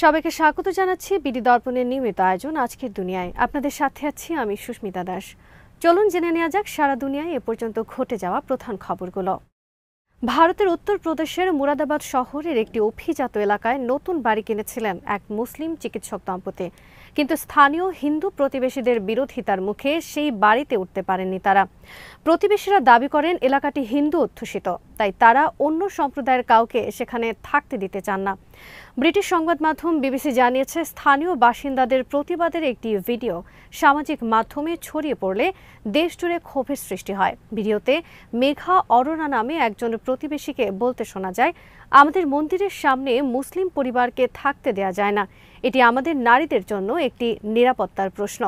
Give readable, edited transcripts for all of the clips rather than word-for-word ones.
সবাইকে স্বাগত জানাচ্ছি বিডি দর্পণের নিয়মিত আয়োজন আজকের দুনিয়ায়। আপনাদের সাথে আছি আমি সুস্মিতা দাস। চলুন জেনে নেওয়া যাক সারা দুনিয়ায় এ পর্যন্ত ঘটে যাওয়া প্রধান খবরগুলো। ভারতের উত্তরপ্রদেশের মুরাদাবাদ শহরের একটি অভিজাত এলাকায় নতুন বাড়ি কিনেছিলেন এক মুসলিম চিকিৎসক দম্পতি, কিন্তু স্থানীয় হিন্দু প্রতিবেশীদের বিরোধিতার মুখে সেই বাড়িতে উঠতে পারেননি তারা। প্রতিবেশীরা দাবি করেন এলাকাটি হিন্দু অধ্যুষিত, তাই তারা অন্য সম্প্রদায়ের কাউকে সেখানে থাকতে দিতে চান না। ব্রিটিশ সংবাদ মাধ্যম বিবিসি জানিয়েছে, স্থানীয় বাসিন্দাদের প্রতিবাদের একটি ভিডিও সামাজিক মাধ্যমে ছড়িয়ে পড়লে দেশজুড়ে ক্ষোভের সৃষ্টি হয়। ভিডিওতে মেঘা অরোরা নামে একজন প্রতিবেশীকে বলতে শোনা যায়, আমাদের মন্দিরের সামনে মুসলিম পরিবারকে থাকতে দেয়া যায় না, এটি আমাদের নারীদের জন্য একটি নিরাপত্তার প্রশ্ন।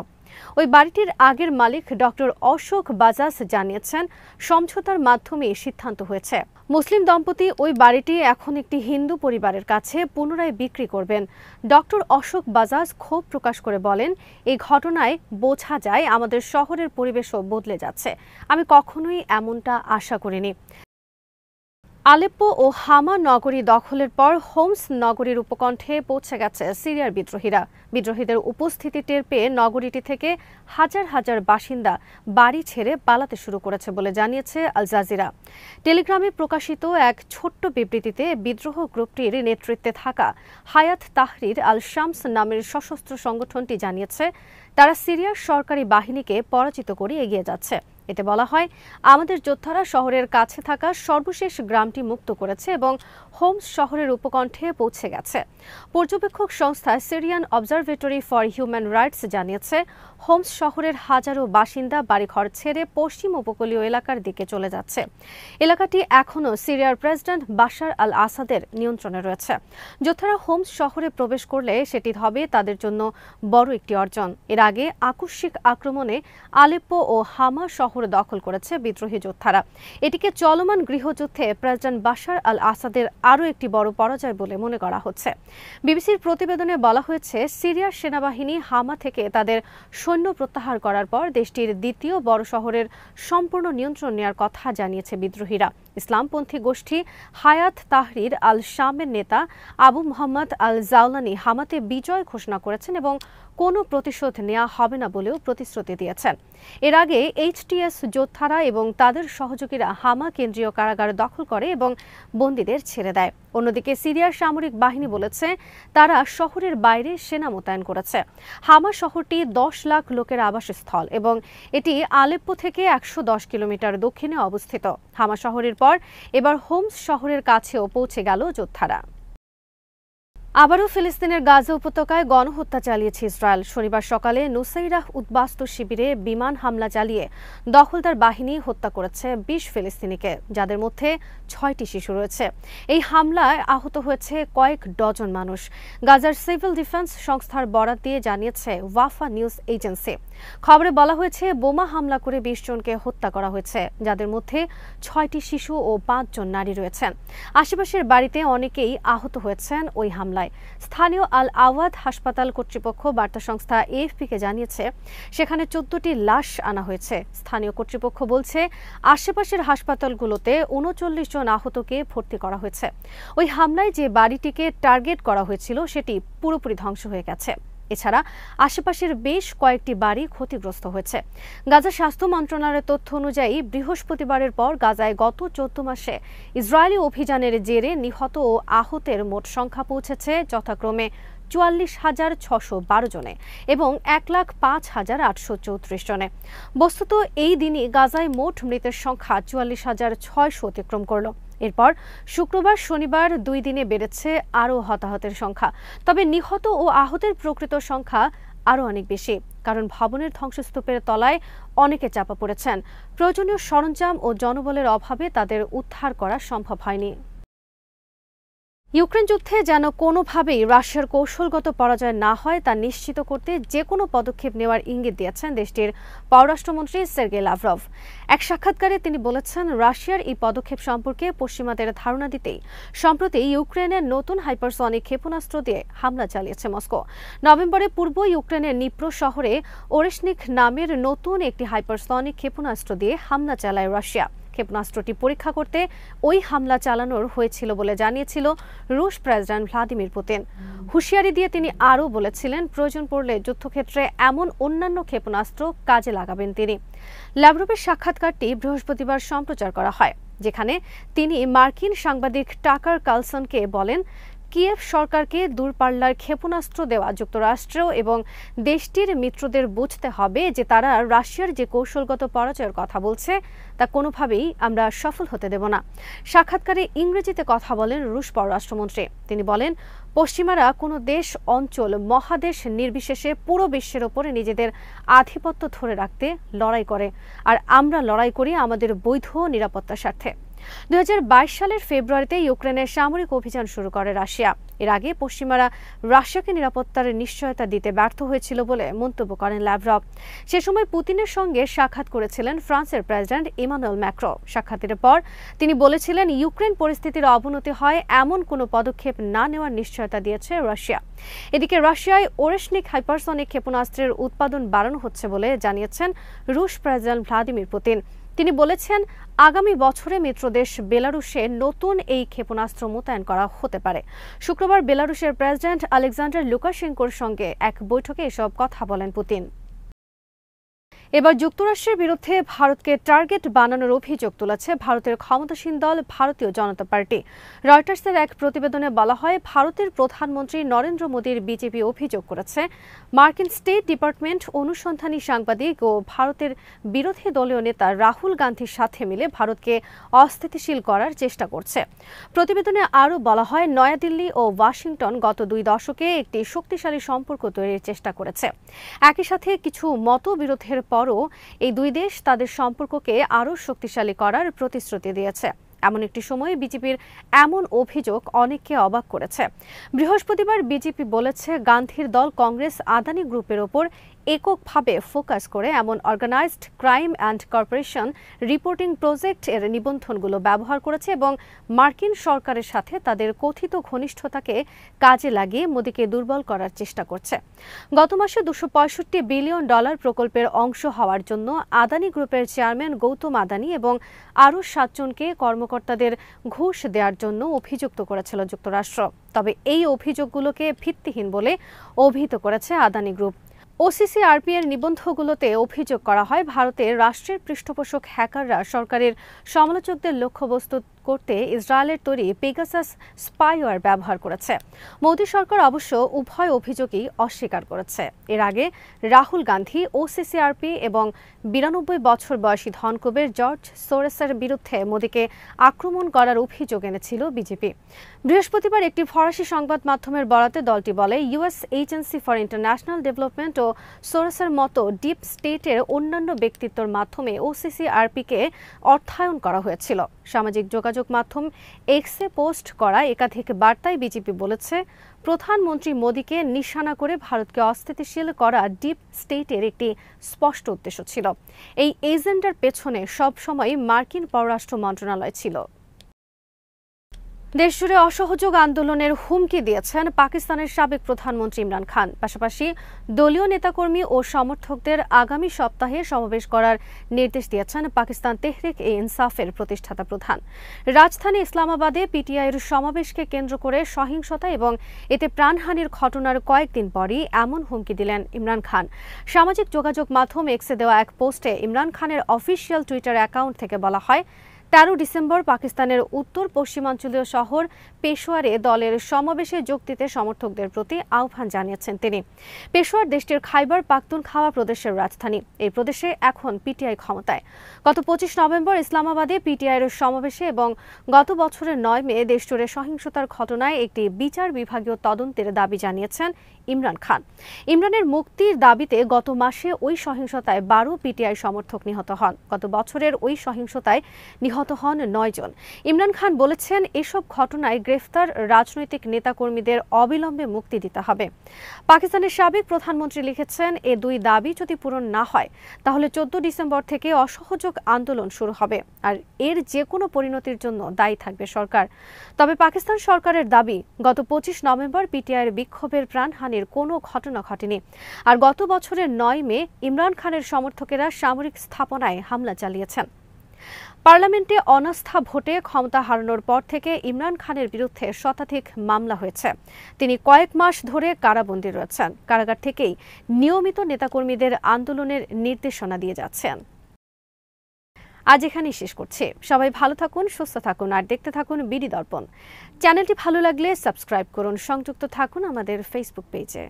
ওই বাড়িটির আগের মালিক ডক্টর অশোক বাজাজ জানিয়েছেন, সমঝোতার মাধ্যমে সিদ্ধান্ত হয়েছে। মুসলিম দম্পতি ওই বাড়িটি এখন একটি হিন্দু পরিবারের কাছে পুনরায় বিক্রি করবেন। ডক্টর অশোক বাজাজ ক্ষোভ প্রকাশ করে বলেন, এই ঘটনায় বোঝা যায় আমাদের শহরের পরিবেশও বদলে যাচ্ছে। আমি কখনোই এমনটা আশা করিনি। আলেপ্পো ও হামা নগরী দখলের পর হোমস নগরীর উপকণ্ঠে পৌঁছে গেছে সিরিয়ার বিদ্রোহীরা। বিদ্রোহীদের উপস্থিতি টের পেয়ে নগরীটি থেকে হাজার হাজার বাসিন্দা বাড়ি ছেড়ে পালাতে শুরু করেছে বলে জানিয়েছে আল জাজিরা। টেলিগ্রামে প্রকাশিত এক ছোট্ট বিবৃতিতে বিদ্রোহ গ্রুপটির নেতৃত্বে থাকা হায়াত তাহরির আল শামস নামের সশস্ত্র সংগঠনটি জানিয়েছে, তারা সিরিয়ার সরকারি বাহিনীকে পরাজিত করে এগিয়ে যাচ্ছে। এতে বলা হয়, আমাদের যোদ্ধারা শহরের কাছে থাকা সর্বশেষ গ্রামটি মুক্ত করেছে এবং হোমস শহরের উপকণ্ঠে পৌঁছে গেছে। পর্যবেক্ষক সংস্থা Syrian observatory for human rights জানিয়েছে, হোমস শহরের হাজারো বাসিন্দা বাড়িঘর ছেড়ে পশ্চিম উপকূলীয় এলাকার দিকে চলে যাচ্ছে। এলাকাটি এখনও সিরিয়ার প্রেসিডেন্ট বাশার আল আসাদের নিয়ন্ত্রণে রয়েছে। যোদ্ধারা হোমস শহরে প্রবেশ করলে সেটি হবে তাদের জন্য বড় একটি অর্জন। এর আগে আকস্মিক আক্রমণে আলেপ্পো ও হামা শহর দখল করেছে বিদ্রোহী যোদ্ধারা। এটিকে চলমান গৃহযুদ্ধে প্রেসিডেন্ট বাশার আল আসাদের আরও একটি বড় পরাজয় বলে মনে করা হচ্ছে। বিবিসির প্রতিবেদনে বলা হয়েছে, সিরিয়ার সেনাবাহিনী হামা থেকে তাদের সৈন্য প্রত্যাহার করার পর দেশটির দ্বিতীয় বড় শহরের সম্পূর্ণ নিয়ন্ত্রণ নেওয়ার কথা জানিয়েছে বিদ্রোহীরা। ইসলামপন্থী গোষ্ঠী হায়াত তাহরির আল শামের নেতা আবু মোহাম্মদ আল জাওলানি হামাতে বিজয় ঘোষণা করেছেন এবং কোনো প্রতিশোধ নেওয়া হবে না বলেও প্রতিশ্রুতি দিয়েছেন। এর আগে এইচটিএস যোদ্ধারা এবং তাদের সহযোগীরা হামা কেন্দ্রীয় কারাগার দখল করে এবং বন্দীদের ছেড়ে দেয়। অন্যদিকে সিরিয়ার সামরিক বাহিনী বলেছে, তারা শহরের বাইরে সেনা মোতায়েন করেছে। হামা শহরটি 10 লাখ লোকের আবাসস্থল এবং এটি আলেপ্পো থেকে 110 কিলোমিটার দক্ষিণে অবস্থিত। হামা শহরের পর এবার হোমস শহরের কাছেও পৌঁছে গেল যোদ্ধারা। আবারও ফিলিস্তিনের গাজা উপত্যকায় গণহত্যা চালিয়েছে ইসরায়েল। শনিবার সকালে নুসাইরাহ উদ্বাস্তু শিবিরে বিমান হামলা চালিয়ে দখলদার বাহিনী হত্যা করেছে 20 ফিলিস্তিনিকে, যাদের মধ্যে 6টি শিশু রয়েছে। এই হামলায় আহত হয়েছে কয়েক ডজন মানুষ। গাজার সিভিল ডিফেন্স সংস্থার বরাত দিয়ে জানিয়েছে ওয়াফা নিউজ এজেন্সি। খবরে বলা হয়েছে, বোমা হামলা করে 20 জনকে হত্যা করা হয়েছে, যাদের মধ্যে 6টি শিশু ও 5 জন নারী রয়েছেন। আশেপাশের বাড়িতে অনেকেই আহত হয়েছেন ওই হামলায়। স্থানীয় আল আওয়াদ হাসপাতাল কর্তৃপক্ষ বার্তা সংস্থা এএফপিকে জানিয়েছে, সেখানে 14টি লাশ আনা হয়েছে। স্থানীয় কর্তৃপক্ষ বলছে, আশেপাশের হাসপাতালগুলোতে 39 জন আহতকে ভর্তি করা হয়েছে। ওই হামলায় যে বাড়িটিকে টার্গেট করা হয়েছিল সেটি পুরোপুরি ধ্বংস হয়ে গেছে। এছাড়া আশেপাশের বেশ কয়েকটি বাড়ি ক্ষতিগ্রস্ত হয়েছে। গাজা স্বাস্থ্য মন্ত্রণালয়ের তথ্য অনুযায়ী বৃহস্পতিবারের পর গাজায় গত 14 মাসে ইসরায়েলি অভিযানের জেরে নিহত ও আহতের মোট সংখ্যা পৌঁছেছে যথাক্রমে 44,612 জনে এবং 1,05,834 জনে। বস্তুত এই দিনই গাজায় মোট মৃতের সংখ্যা 44,600 অতিক্রম করল। এরপর শুক্রবার শনিবার 2 দিনে বেড়েছে আরও হতাহতের সংখ্যা। তবে নিহত ও আহতের প্রকৃত সংখ্যা আরও অনেক বেশি, কারণ ভবনের ধ্বংসস্তূপের তলায় অনেকে চাপা পড়েছেন। প্রয়োজনীয় সরঞ্জাম ও জনবলের অভাবে তাদের উদ্ধার করা সম্ভব হয়নি। ইউক্রেন যুদ্ধে যেন কোনোভাবেই রাশিয়ার কৌশলগত পরাজয় না হয় তা নিশ্চিত করতে যে কোনো পদক্ষেপ নেওয়ার ইঙ্গিত দিয়েছেন দেশটির পররাষ্ট্রমন্ত্রী সের্গেই লাভরভ। এক সাক্ষাৎকারে তিনি বলেছেন, রাশিয়ার এই পদক্ষেপ সম্পর্কে পশ্চিমাদের ধারণা দিতেই সম্প্রতি ইউক্রেনের নতুন হাইপারসনিক ক্ষেপণাস্ত্র দিয়ে হামলা চালিয়েছে মস্কো। নভেম্বরে পূর্ব ইউক্রেনের নিপ্রো শহরে ওরেশনিক নামের নতুন একটি হাইপারসনিক ক্ষেপণাস্ত্র দিয়ে হামলা চালায় রাশিয়া। ক্ষেপণাস্ত্রটি পরীক্ষা করতে ওই হামলা চালানোর হয়েছিল বলে জানিয়েছিল রুশ প্রেসিডেন্ট ভ্লাদিমির পুতিন। হুঁশিয়ারি দিয়ে তিনি আরও বলেছিলেন, প্রয়োজন পড়লে যুদ্ধক্ষেত্রে এমন অন্যান্য ক্ষেপণাস্ত্র কাজে লাগাবেন তিনি। ল্যাভরভের সাক্ষাৎকারটি বৃহস্পতিবার সম্প্রচার করা হয়, যেখানে তিনি মার্কিন সাংবাদিক টাকার কার্লসনকে বলেন, কিয়েভ সরকারকে দূরপাল্লার ক্ষেপণাস্ত্র দেওয়া যুক্তরাষ্ট্র এবং দেশটির মিত্রদের বুঝতে হবে যে তারা রাশিয়ার যে কৌশলগত পরাজয়ের কথা বলছে তা কোনোভাবেই আমরা সফল হতে দেব না। সাক্ষাৎকারে ইংরেজিতে কথা বলেন রুশ পররাষ্ট্রমন্ত্রী। তিনি বলেন, পশ্চিমারা কোনো দেশ, অঞ্চল, মহাদেশ নির্বিশেষে পুরো বিশ্বের ওপরে নিজেদের আধিপত্য ধরে রাখতে লড়াই করে, আর আমরা লড়াই করি আমাদের বৈধ নিরাপত্তার স্বার্থে। 2022 সালের ফেব্রুয়ারিতে ইউক্রেনের সামরিক অভিযান শুরু করে রাশিয়া। এর আগে পশ্চিমারা রাশিয়াকে নিরাপত্তার নিশ্চয়তা দিতে ব্যর্থ হয়েছিল বলে মন্তব্য করেন ল্যাভরভ। সে সময় পুতিনের সঙ্গে সাক্ষাৎ করেছিলেন ফ্রান্সের প্রেসিডেন্ট ইমানুয়েল ম্যাক্রো। সাক্ষাতের পর তিনি বলেছিলেন, ইউক্রেন পরিস্থিতির অবনতি হয় এমন কোনো পদক্ষেপ না নেওয়ার নিশ্চয়তা দিয়েছে রাশিয়া। এদিকে রাশিয়ায় ওরেশনিক হাইপারসনিক ক্ষেপণাস্ত্রের উৎপাদন বাড়ানো হচ্ছে বলে জানিয়েছেন রুশ প্রেসিডেন্ট ভ্লাদিমির পুতিন। তিনি বলেছেন, আগামী বছরে মিত্রদেশ বেলারুশে নতুন এই ক্ষেপণাস্ত্র মোতায়েন করা হতে পারে। শুক্রবার বেলারুশের প্রেসিডেন্ট আলেকজান্ডার লুকাশেঙ্কোর সঙ্গে এক বৈঠকে এসব কথা বলেন পুতিন। এবার যুক্তরাষ্ট্রের বিরুদ্ধে ভারতকে টার্গেট বানানোর অভিযোগ তুলেছে ভারতের ক্ষমতাসীন দল ভারতীয় জনতা পার্টি। রয়টার্সের এক প্রতিবেদনে বলা হয়, ভারতের প্রধানমন্ত্রী নরেন্দ্র মোদীর বিজেপি অভিযোগ করেছে মার্কিন স্টেট ডিপার্টমেন্ট অনুসন্ধানী সাংবাদিক ও ভারতের বিরোধী দলীয় নেতা রাহুল গান্ধীর সাথে মিলে ভারতকে অস্থিতিশীল করার চেষ্টা করছে। প্রতিবেদনে আরও বলা হয়, নয়াদিল্লি ও ওয়াশিংটন গত 2 দশকে একটি শক্তিশালী সম্পর্ক তৈরির চেষ্টা করেছে। একই সাথে কিছু মতবিরোধের পরও এই দুই দেশ তাদের সম্পর্ককে আরও শক্তিশালী করার প্রতিশ্রুতি দিয়েছে। এমন একটি সময়ে বিজেপির এমন অভিযোগ অনেককে অবাক করেছে। বৃহস্পতিবার বিজেপি বলেছে, গান্ধীর দল কংগ্রেস আদানি গ্রুপের ওপর এককভাবে ফোকাস করে এমন organized crime and corporation reporting project এর নিবন্ধনগুলো ব্যবহার করেছে এবং মার্কিন সরকারের সাথে তাদের কথিত ঘনিষ্ঠতাকে কাজে লাগিয়ে মোদীকে দুর্বল করার চেষ্টা করছে। গত মাসে $265 বিলিয়ন প্রকল্পের অংশ হওয়ার জন্য আদানি গ্রুপের চেয়ারম্যান গৌতম আদানি এবং আরও 7 জনকে কর্মকর্তাদের ঘুষ দেওয়ার জন্য অভিযুক্ত করেছিল যুক্তরাষ্ট্র। তবে এই অভিযোগগুলোকে ভিত্তিহীন বলে অভিহিত করেছে আদানি গ্রুপ। ওসিসিআরপি এর নিবন্ধগুলোতে অভিযোগ করা হয়, ভারতের রাষ্ট্রের পৃষ্ঠপোষক হ্যাকাররা সরকারের সমালোচকদের লক্ষ্যবস্তু করতে ইসরায়েলের তৈরি পেগাসাস স্পাইওয়্যার ব্যবহার করেছে। মোদী সরকার অবশ্য উভয় অভিযোগই অস্বীকার করেছে। এর আগে রাহুল গান্ধী, ওসিসিআরপি এবং 92 বছর বয়সী ধনকুবের জর্জ সোরেসের বিরুদ্ধে মোদীকে আক্রমণ করার অভিযোগ এনেছিল বিজেপি। বৃহস্পতিবার একটি ফরাসি সংবাদ মাধ্যমের বরাতে দলটি বলে, US agency for international development ও সোরেসের মতো ডিপ স্টেটের অন্যান্য ব্যক্তিত্বের মাধ্যমে ওসিসিআরপিকে অর্থায়ন করা হয়েছিল। সামাজিক যোগাযোগ মাধ্যম এক্সে পোস্ট করা একাধিক বার্তায় বিজেপি বলেছে, প্রধানমন্ত্রী মোদীকে নিশানা করে ভারতকে অস্থিতিশীল করা ডিপ স্টেটের একটি স্পষ্ট উদ্দেশ্য ছিল। এই এজেন্ডার পেছনে সবসময় মার্কিন পররাষ্ট্র মন্ত্রণালয় ছিল। দেশজুড়ে অসহযোগ আন্দোলনের হুমকি দিয়েছেন পাকিস্তানের সাবেক প্রধানমন্ত্রী ইমরান খান। পাশাপাশি দলীয় নেতাকর্মী ও সমর্থকদের আগামী সপ্তাহে সমাবেশ করার নির্দেশ দিয়েছেন পাকিস্তান তেহরিক-ই-ইনসাফের প্রতিষ্ঠাতা প্রধান। রাজধানী ইসলামাবাদে পিটিআইয়ের সমাবেশকে কেন্দ্র করে সহিংসতা এবং এতে প্রাণহানির ঘটনার কয়েকদিন পরই এমন হুমকি দিলেন ইমরান খান। সামাজিক যোগাযোগ মাধ্যম এক্সে দেওয়া এক পোস্টে ইমরান খানের অফিসিয়াল টুইটার অ্যাকাউন্ট থেকে বলা হয়, 13 ডিসেম্বর পাকিস্তানের উত্তর পশ্চিমাঞ্চলীয় শহর পেশোয়ারে দলের সমাবেশে যোগ দিতে সমর্থকদের প্রতি আহ্বান জানিয়েছেন তিনি। পেশোয়ার দেশটির খাইবার পাখতুনখাওয়া প্রদেশের রাজধানী। এই প্রদেশে এখন পিটিআই ক্ষমতায়। গত 25 নভেম্বর ইসলামাবাদে পিটিআইয়ের সমাবেশে এবং গত বছরের 9 মে দেশজুড়ে সহিংসতার ঘটনায় একটি বিচার বিভাগীয় তদন্তের দাবি জানিয়েছেন ইমরান খান। ইমরানের মুক্তির দাবিতে গত মাসে ওই সহিংসতায় 12 পিটিআই সমর্থক নিহত হন। গত বছরের ওই সহিংসতায় নিহত হন 9 জন। ইমরান খান বলেছেন, এসব ঘটনায় গ্রেফতার রাজনৈতিক নেতাকর্মীদের অবিলম্বে মুক্তি দিতে হবে। পাকিস্তানের সাবেক প্রধানমন্ত্রী লিখেছেন, এ দুই দাবি যদি পূরণ না হয় তাহলে 14 ডিসেম্বর থেকে অসহযোগ আন্দোলন শুরু হবে, আর এর যে কোনো পরিণতির জন্য দায়ী থাকবে সরকার। তবে পাকিস্তান সরকারের দাবি, গত 25 নভেম্বর পিটিআইয়ের বিক্ষোভের প্রাণহানির কোনো ঘটনা ঘটেনি, আর গত বছরের 9 মে ইমরান খানের সমর্থকেরা সামরিক স্থাপনায় হামলা চালিয়েছেন। পার্লামেন্টে অনাস্থা ভোটে ক্ষমতা হারানোর পর থেকে ইমরান খানের বিরুদ্ধে শতাধিক মামলা হয়েছে। তিনি কয়েক মাস ধরে কারাবন্দী রয়েছেন। কারাগার থেকেই নিয়মিত নেতাকর্মীদের আন্দোলনের নির্দেশনা দিয়ে যাচ্ছেন। আজ এখানেই শেষ করছি। সবাই ভালো থাকুন, সুস্থ থাকুন আর দেখতে থাকুন বিডি দর্পণ। চ্যানেলটি ভালো লাগলে সাবস্ক্রাইব করুন, সংযুক্ত থাকুন আমাদের ফেসবুক পেজে।